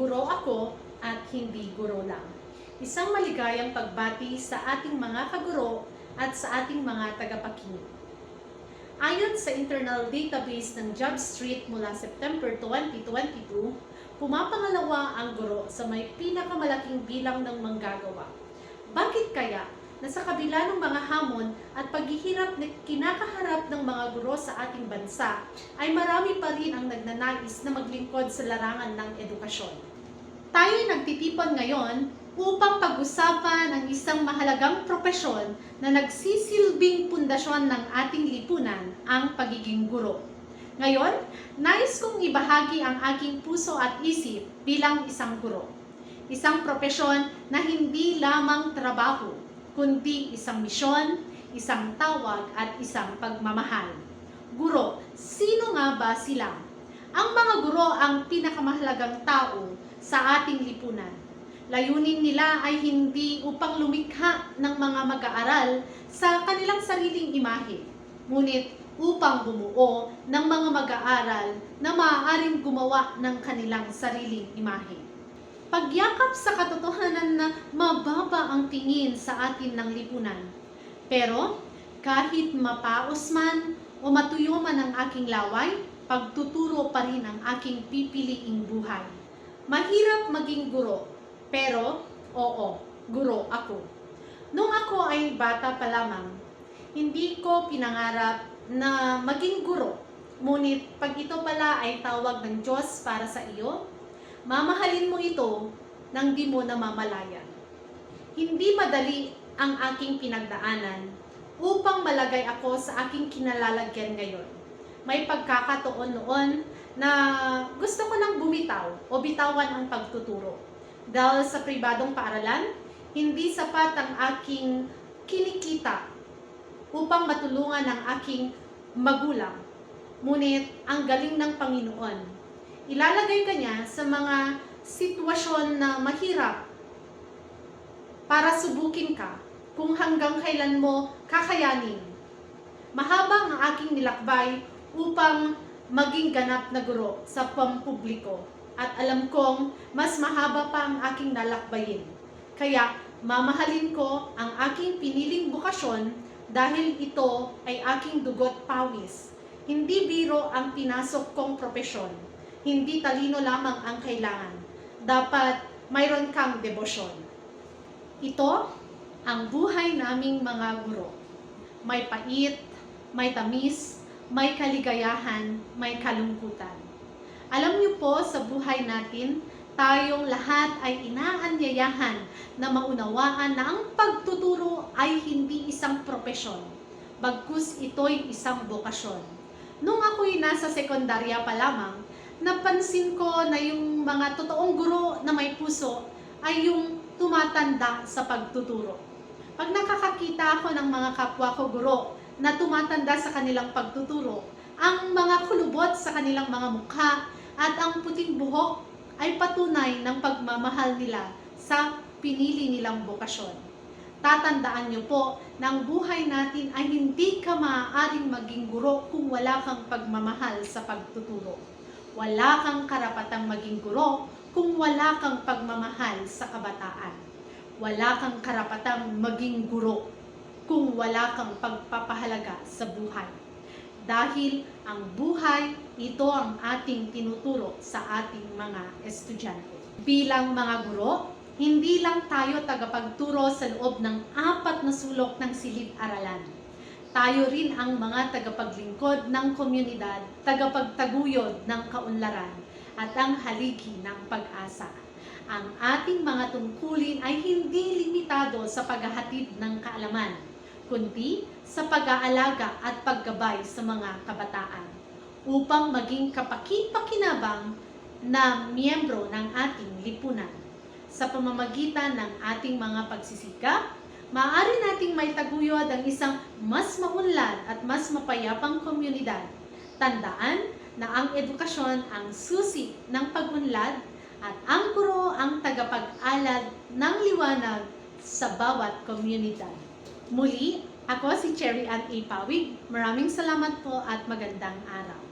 guro ako at hindi guro lang. Isang maligayang pagbati sa ating mga kaguro at sa ating mga tagapakinig. Ayon sa internal database ng JobStreet mula September 2022, pumapangalawa ang guro sa may pinakamalaking bilang ng manggagawa. Bakit kaya na sa kabila ng mga hamon at paghihirap na kinakaharap ng mga guro sa ating bansa, ay marami pa rin ang nagnanais na maglingkod sa larangan ng edukasyon? Tayo'y nagtitipon ngayon upang pag-usapan ang isang mahalagang propesyon na nagsisilbing pundasyon ng ating lipunan, ang pagiging guro. Ngayon, nais kong ibahagi ang aking puso at isip bilang isang guro. Isang propesyon na hindi lamang trabaho, kundi isang misyon, isang tawag at isang pagmamahal. Guro, sino nga ba sila? Ang mga guro ang pinakamahalagang tao sa ating lipunan. Layunin nila ay hindi upang lumikha ng mga mag-aaral sa kanilang sariling imahe, ngunit upang bumuo ng mga mag-aaral na maaaring gumawa ng kanilang sariling imahe. Pagyakap sa katotohanan na mababa ang tingin sa atin ng lipunan. Pero kahit mapaos man o matuyo man ang aking laway, pagtuturo pa rin ang aking pipiliing buhay. Mahirap maging guro, pero oo, guro ako. Nung ako ay bata pa lamang, hindi ko pinangarap na maging guro. Ngunit pag ito pala ay tawag ng Diyos para sa iyo, mamahalin mo ito nang di mo namamalayan. Hindi madali ang aking pinagdaanan upang malagay ako sa aking kinalalagyan ngayon. May pagkakataon noon na gusto ko nang bumitaw o bitawan ang pagtuturo. Dahil sa pribadong paaralan, hindi sapat ang aking kinikita upang matulungan ang aking magulang. Ngunit ang galing ng Panginoon, ilalagay ka niya sa mga sitwasyon na mahirap para subukin ka kung hanggang kailan mo kakayanin. Mahaba ang aking nilakbay upang maging ganap na guro sa pampubliko at alam kong mas mahaba pa ang aking nalakbayin. Kaya mamahalin ko ang aking piniling bukasyon dahil ito ay aking dugot pawis. Hindi biro ang pinasok kong propesyon. Hindi talino lamang ang kailangan. Dapat mayroon kang debosyon. Ito ang buhay naming mga guro. May pait, may tamis, may kaligayahan, may kalungkutan. Alam niyo po, sa buhay natin, tayong lahat ay inaanyayahan na maunawaan na ang pagtuturo ay hindi isang propesyon, bagkus ito'y isang bokasyon. Nung ako'y nasa sekundarya pa lamang, napansin ko na yung mga totoong guro na may puso ay yung tumatanda sa pagtuturo. Pag nakakakita ako ng mga kapwa ko guro na tumatanda sa kanilang pagtuturo, ang mga kulubot sa kanilang mga mukha at ang puting buhok ay patunay ng pagmamahal nila sa pinili nilang bokasyon. Tatandaan niyo po na ang buhay natin ay hindi ka maaaring maging guro kung wala kang pagmamahal sa pagtuturo. Wala kang karapatang maging guro kung wala kang pagmamahal sa kabataan. Wala kang karapatang maging guro kung wala kang pagpapahalaga sa buhay. Dahil ang buhay, ito ang ating tinuturo sa ating mga estudyante. Bilang mga guro, hindi lang tayo tagapagturo sa loob ng 4 na sulok ng silid-aralan. Tayo rin ang mga tagapaglingkod ng komunidad, tagapagtaguyod ng kaunlaran, at ang haligi ng pag-asa. Ang ating mga tungkulin ay hindi limitado sa paghahatid ng kaalaman, kundi sa pag-aalaga at paggabay sa mga kabataan upang maging kapaki-pakinabang na miyembro ng ating lipunan. Sa pamamagitan ng ating mga pagsisikap, maaari nating maitaguyod ang isang mas maunlad at mas mapayapang komunidad. Tandaan na ang edukasyon ang susi ng pag-unlad at ang guro ang tagapag-alad ng liwanag sa bawat komunidad. Muli, ako si Cherry Ann A. Pawig. Maraming salamat po at magandang araw.